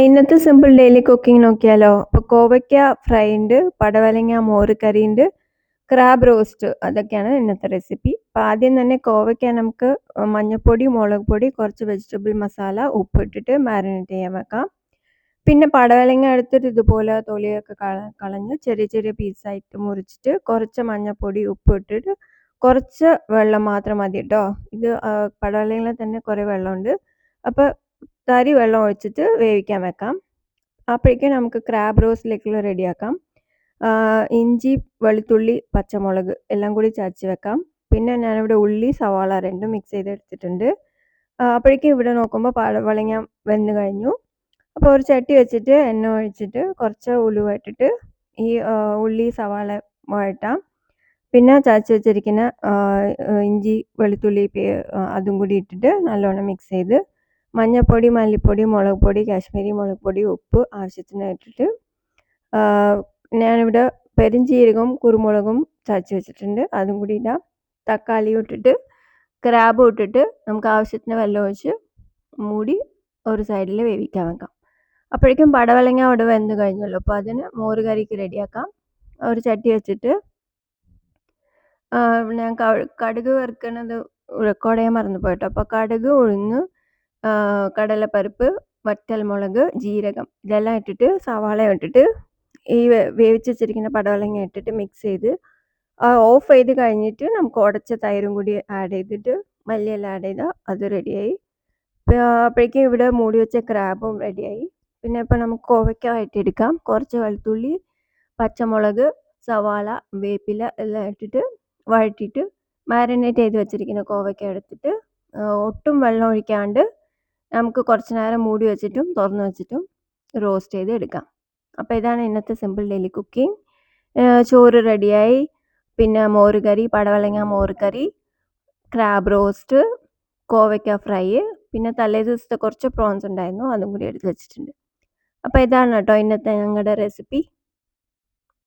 ഇന്നത്തെ simple daily cooking നോക്കിയാലോ? അപ്പോൾ കോവയ്ക്ക ഫ്രൈ ഉണ്ട്, പടവലങ്ങ മോര് കറി ഉണ്ട്, ക്രാബ് റോസ്റ്റ് അതൊക്കെയാണ് ഇന്നത്തെ റെസിപ്പി. അപ്പോൾ ആദ്യം തന്നെ കോവയ്ക്ക നമുക്ക് മഞ്ഞൾപ്പൊടി, മുളക് പൊടി, കുറച്ച് വെജിറ്റബിൾ മസാല, ഉപ്പിട്ടിട്ട് മാരിനേറ്റ് ചെയ്യാൻ വെക്കാം. പിന്നെ പടവലങ്ങ എടുത്തിട്ട് ഇതുപോലെ തൊലിയൊക്കെ കളഞ്ഞ് ചെറിയ ചെറിയ പീസായിട്ട് മുറിച്ചിട്ട് കുറച്ച് മഞ്ഞൾപ്പൊടി, ഉപ്പ് ഇട്ടിട്ട് കുറച്ച് വെള്ളം മാത്രം മതി കേട്ടോ. ഇത് പടവലങ്ങയിൽ തന്നെ കുറേ വെള്ളമുണ്ട്. അപ്പോൾ തരി വെള്ളം ഒഴിച്ചിട്ട് വേവിക്കാൻ വെക്കാം. അപ്പോഴേക്കും നമുക്ക് ക്രാബ് റോസ്റ്റിലേക്കുള്ള റെഡിയാക്കാം. ഇഞ്ചി, വെളുത്തുള്ളി, പച്ചമുളക് എല്ലാം കൂടി ചതച്ച് വെക്കാം. പിന്നെ ഞാനിവിടെ ഉള്ളി, സവാള രണ്ടും മിക്സ് ചെയ്തെടുത്തിട്ടുണ്ട്. അപ്പോഴേക്കും ഇവിടെ നോക്കുമ്പോൾ പടവലങ്ങ വെന്ത് കഴിഞ്ഞു. അപ്പോൾ ഒരു ചട്ടി വെച്ചിട്ട് എണ്ണ ഒഴിച്ചിട്ട് കുറച്ച് ഉലുവ ഇട്ടിട്ട് ഈ ഉള്ളി, സവാള വഴറ്റാം. പിന്നെ ചതച്ച് വെച്ചിരിക്കുന്ന ഇഞ്ചി, വെളുത്തുള്ളി അതും കൂടി ഇട്ടിട്ട് നല്ലോണം മിക്സ് ചെയ്ത് മഞ്ഞൾപ്പൊടി, മല്ലിപ്പൊടി, മുളക് പൊടി, കാശ്മീരി മുളക് പൊടി, ഉപ്പ് ആവശ്യത്തിന് ഇട്ടിട്ട് ഞാനിവിടെ പെരുംജീരകവും കുരുമുളകും ചതച്ച് വെച്ചിട്ടുണ്ട്, അതും കൂടി ഇടാം. തക്കാളി ഇട്ടിട്ട് ക്രാബും ഇട്ടിട്ട് നമുക്ക് ആവശ്യത്തിന് വെള്ളം ഒഴിച്ച് മൂടി ഒരു സൈഡിൽ വേവിക്കാൻ വെക്കാം. അപ്പോഴേക്കും പടവലങ്ങ അവിടെ വെന്ത് കഴിഞ്ഞല്ലോ. അപ്പോൾ അതിന് മോര് കറിക്ക് റെഡിയാക്കാം. ഒരു ചട്ടി വെച്ചിട്ട് ഞാൻ കടുക് വറുക്കണത് റെക്കോർഡ് ചെയ്യാൻ മറന്നു പോയിട്ടോ. അപ്പോൾ കടുക്, ഉഴുന്ന്, കടലപ്പരിപ്പ്, വറ്റൽമുളക്, ജീരകം ഇതെല്ലാം ഇട്ടിട്ട് സവാള ഇട്ടിട്ട് ഈ വേവിച്ച് വെച്ചിരിക്കുന്ന പടവലങ്ങ ഇട്ടിട്ട് മിക്സ് ചെയ്ത് ഓഫ് ചെയ്ത് കഴിഞ്ഞിട്ട് നമുക്ക് ഉടച്ച തൈരും കൂടി ആഡ് ചെയ്തിട്ട് മല്ലിയെല്ലാം ആഡ് ചെയ്താൽ അത് റെഡിയായി. അപ്പോഴേക്കും ഇവിടെ മൂടി വെച്ച ക്രാബും റെഡിയായി. പിന്നെ ഇപ്പോൾ നമുക്ക് കോവയ്ക്ക വഴറ്റിയെടുക്കാം. കുറച്ച് വെളുത്തുള്ളി, പച്ചമുളക്, സവാള, വേപ്പില എല്ലാം ഇട്ടിട്ട് വഴറ്റിയിട്ട് മാരിനേറ്റ് ചെയ്ത് വെച്ചിരിക്കുന്ന കോവയ്ക്ക എടുത്തിട്ട് ഒട്ടും വെള്ളം ഒഴിക്കാണ്ട് നമുക്ക് കുറച്ച് നേരം മൂടി വെച്ചിട്ടും തുറന്ന് വെച്ചിട്ടും റോസ്റ്റ് ചെയ്ത് എടുക്കാം. അപ്പോൾ ഇതാണ് ഇന്നത്തെ സിമ്പിൾ ഡെയിലി കുക്കിംഗ്. ചോറ് റെഡിയായി. പിന്നെ മോര് കറി, പടവലങ്ങ മോര് കറി, ക്രാബ് റോസ്റ്റ്, കോവയ്ക്ക ഫ്രൈ, പിന്നെ തലേ ദിവസത്തെ കുറച്ച് പ്രോൺസ് ഉണ്ടായിരുന്നു, അതും കൂടി എടുത്ത് വെച്ചിട്ടുണ്ട്. അപ്പോൾ ഇതാണ് കേട്ടോ ഇന്നത്തെ ഞങ്ങളുടെ റെസിപ്പി.